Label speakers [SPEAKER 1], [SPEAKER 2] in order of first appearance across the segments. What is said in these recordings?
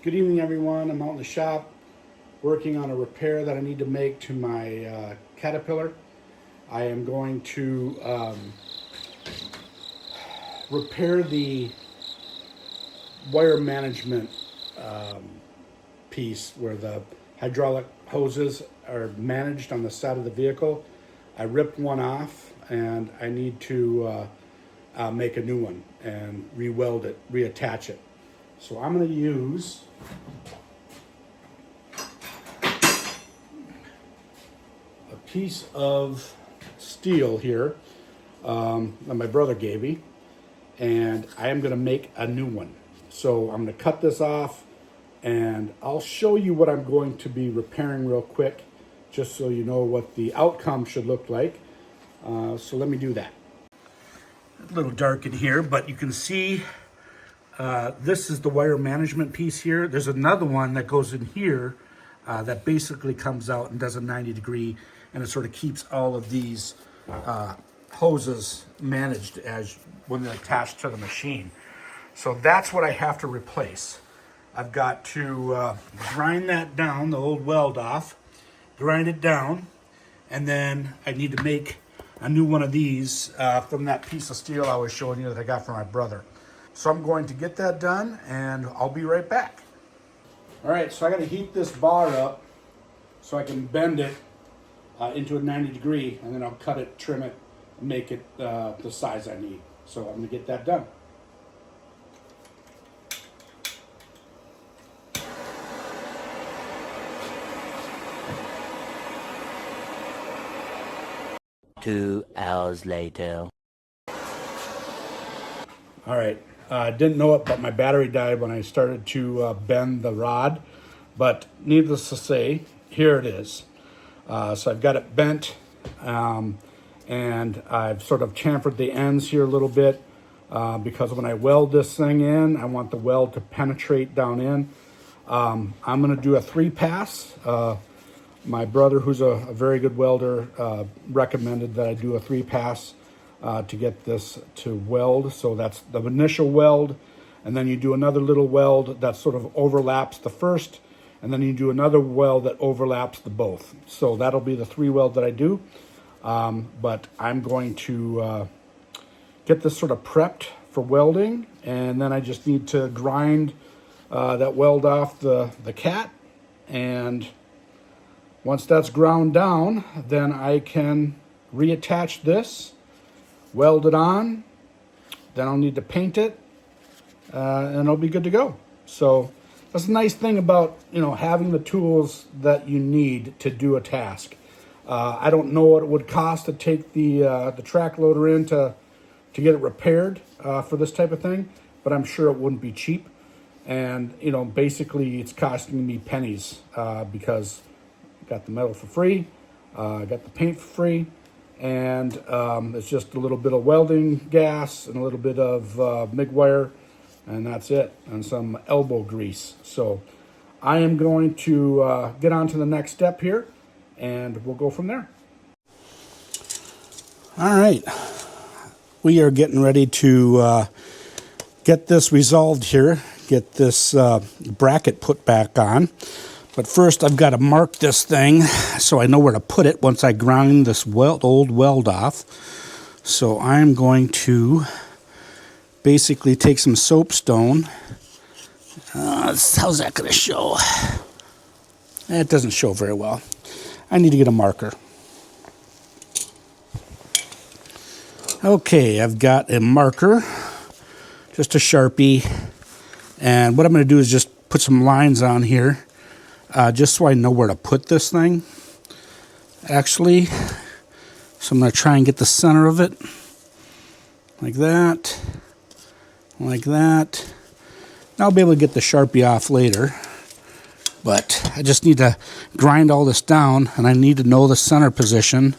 [SPEAKER 1] Good evening, everyone. I'm out in the shop working on a repair that I need to make to my Caterpillar. I am going to repair the wire management piece where the hydraulic hoses are managed on the side of the vehicle. I ripped one off and I need to make a new one and re-weld it, reattach it. So I'm going to use a piece of steel here that my brother gave me, and I am going to make a new one. So I'm going to cut this off and I'll show you what I'm going to be repairing real quick, just so you know what the outcome should look like. So let me do that. A little dark in here, but you can see this is the wire management piece here. There's another one that goes in here that basically comes out and does a 90-degree, and it sort of keeps all of these hoses managed as when they're attached to the machine. So that's what I have to replace. I've got to grind that down, the old weld off, grind it down, and then I need to make a new one of these from that piece of steel I was showing you that I got from my brother. So I'm going to get that done and I'll be right back. All right, so I got to heat this bar up so I can bend it into a 90-degree, and then I'll cut it, trim it, and make it the size I need. So I'm going to get that done.
[SPEAKER 2] Two hours later.
[SPEAKER 1] All right. I didn't know it, but my battery died when I started to bend the rod. But needless to say, here it is. So I've got it bent, and I've sort of chamfered the ends here a little bit because when I weld this thing in, I want the weld to penetrate down in. I'm going to do a 3-pass. My brother, who's a very good welder, recommended that I do a 3-pass to get this to weld. So that's the initial weld, and then you do another little weld that sort of overlaps the first, and then you do another weld that overlaps the both. So that'll be the 3 weld that I do. But I'm going to get this sort of prepped for welding, and then I just need to grind that weld off the cat, and once that's ground down, then I can reattach this, weld it on, then I'll need to paint it, and it'll be good to go. So that's the nice thing about, having the tools that you need to do a task. I don't know what it would cost to take the track loader in to get it repaired for this type of thing, but I'm sure it wouldn't be cheap. And, basically it's costing me pennies because I got the metal for free, I got the paint for free, and it's just a little bit of welding gas and a little bit of MIG wire, and that's it, and some elbow grease. So I am going to get on to the next step here, and we'll go from there. All right, we are getting ready to get this resolved here, get this bracket put back on. But first, I've got to mark this thing so I know where to put it once I grind this old weld off. So I'm going to basically take some soapstone. How's that going to show? It doesn't show very well. I need to get a marker. Okay, I've got a marker, just a Sharpie. And what I'm going to do is just put some lines on here. Just so I know where to put this thing, actually. So I'm going to try and get the center of it, like that, like that. I'll be able to get the Sharpie off later, but I just need to grind all this down, and I need to know the center position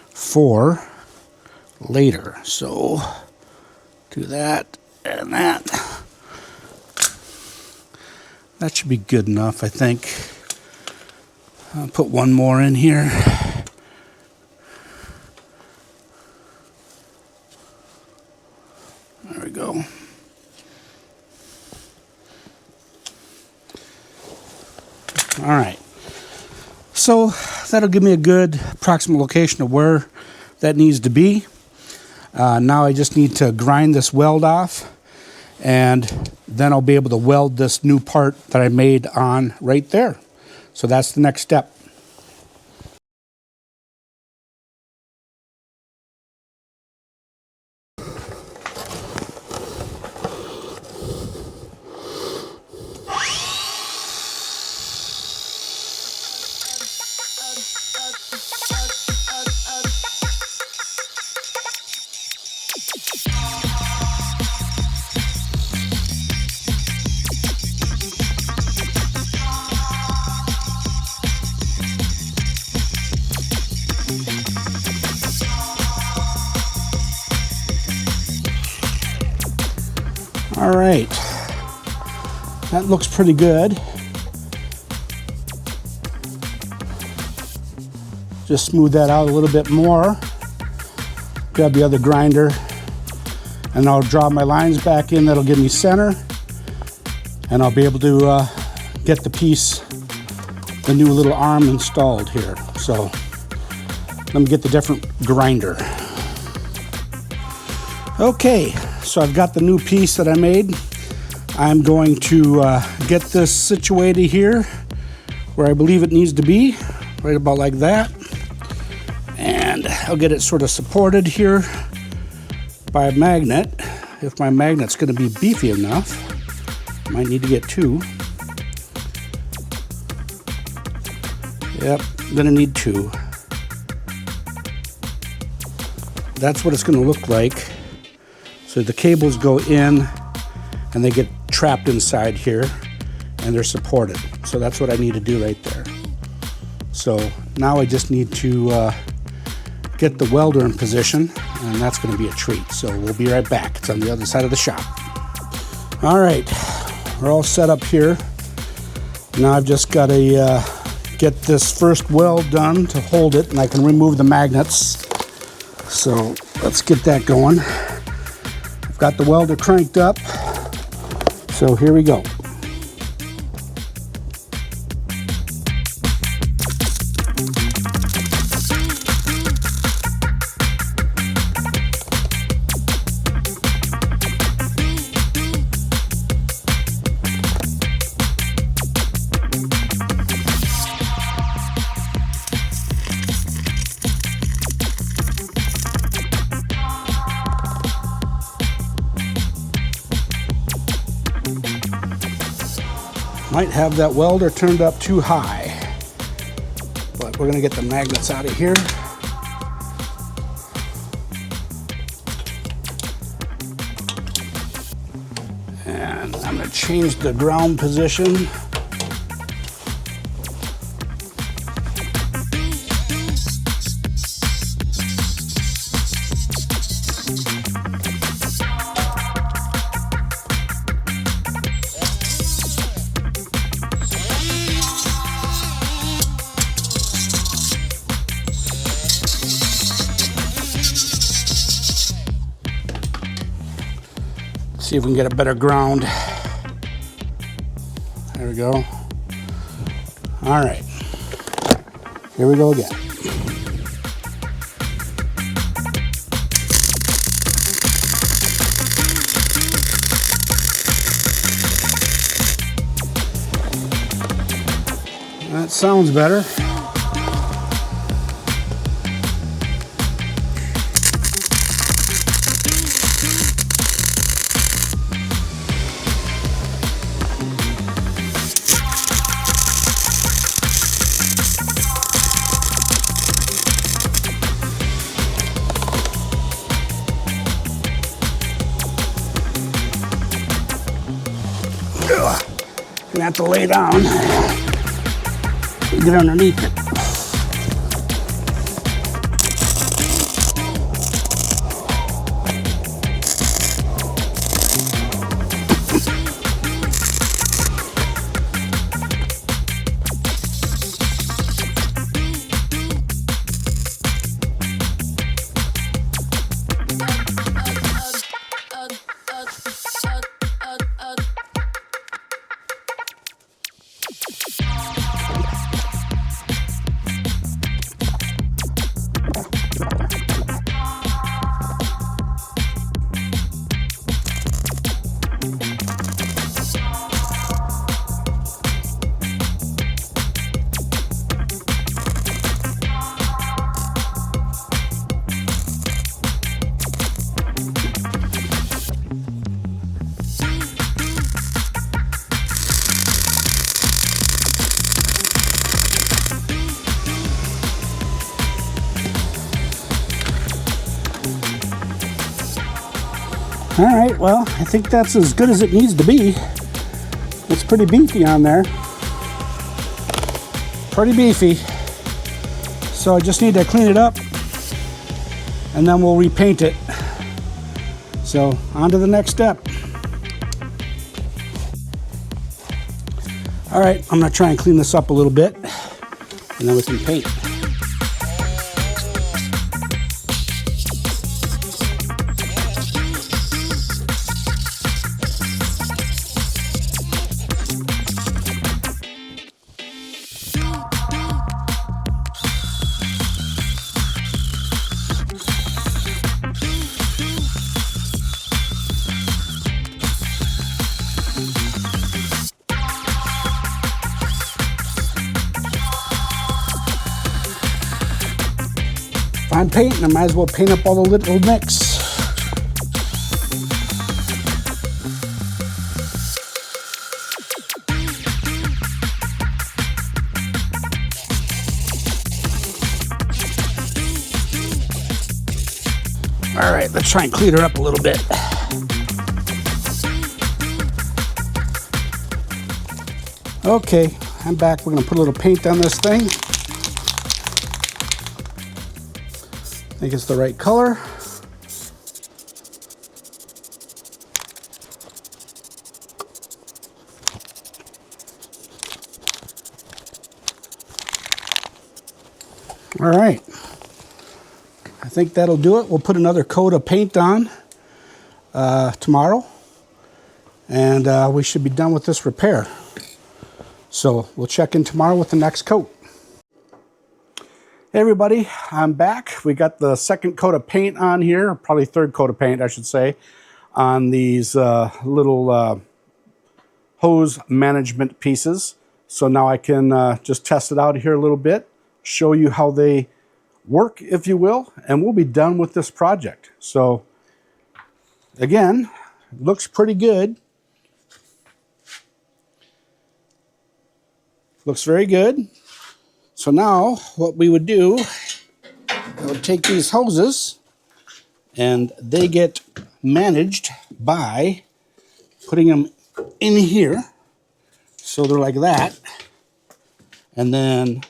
[SPEAKER 1] for later. So do that and that. That should be good enough, I think. I'll put one more in here. we go. All right. So that'll give me a good approximate location of where that needs to be. Now I just need to grind this weld off, and then I'll be able to weld this new part that I made on right there. So that's the next step. All right, that looks pretty good. Just smooth that out a little bit more. Grab the other grinder, and I'll draw my lines back in. That'll give me center, and I'll be able to get the piece, the new little arm installed here. So let me get the different grinder. Okay, so I've got the new piece that I made. I'm going to get this situated here where I believe it needs to be, right about like that. And I'll get it sort of supported here by a magnet. If my magnet's going to be beefy enough, I might need to get two. Yep, I'm going to need two. That's what it's going to look like. So the cables go in and they get trapped inside here and they're supported. So that's what I need to do right there. So now I just need to get the welder in position, and that's going to be a treat. So we'll be right back. It's on the other side of the shop. All right, we're all set up here. Now I've just got to get this first weld done to hold it, and I can remove the magnets. So let's get that going. Got the welder cranked up, so here we go. Might have that welder turned up too high, but we're gonna get the magnets out of here. And I'm gonna change the ground position. See if we can get a better ground. There we go. All right, here we go again. That sounds better. Gonna have to lay down, get underneath it. All right, well, I think that's as good as it needs to be. It's pretty beefy on there. Pretty beefy. So I just need to clean it up and then we'll repaint it. So on to the next step. All right, I'm gonna try and clean this up a little bit and then we can paint. If I'm painting, I might as well paint up all the little nicks. All right, let's try and clean her up a little bit. Okay, I'm back. We're gonna put a little paint on this thing. I think it's the right color. All right, I think that'll do it. We'll put another coat of paint on tomorrow, and we should be done with this repair. So we'll check in tomorrow with the next coat. Hey everybody, I'm back. We got the second coat of paint on here, probably third coat of paint, I should say, on these little hose management pieces. So now I can just test it out here a little bit, show you how they work, if you will, and we'll be done with this project. So again, looks pretty good. Looks very good. So now what we would do, I would take these hoses and they get managed by putting them in here. So they're like that. And then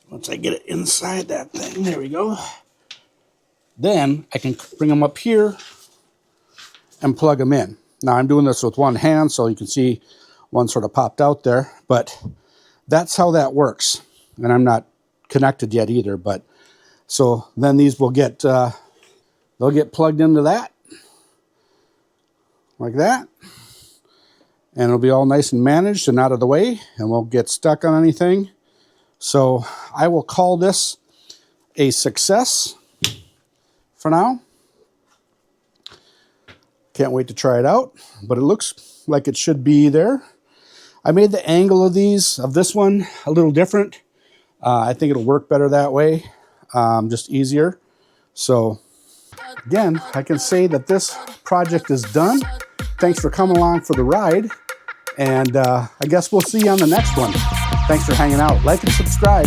[SPEAKER 1] once I get it inside that thing, there we go. Then I can bring them up here and plug them in. Now I'm doing this with one hand so you can see one sort of popped out there, but that's how that works. And I'm not connected yet either, but so then these will get, they'll get plugged into that, like that. And it'll be all nice and managed and out of the way and won't get stuck on anything. So I will call this a success for now. Can't wait to try it out, but it looks like it should be there. I made the angle of this one a little different. I think it'll work better that way, just easier. So again, I can say that this project is done. Thanks for coming along for the ride. And I guess we'll see you on the next one. Thanks for hanging out. Like and subscribe.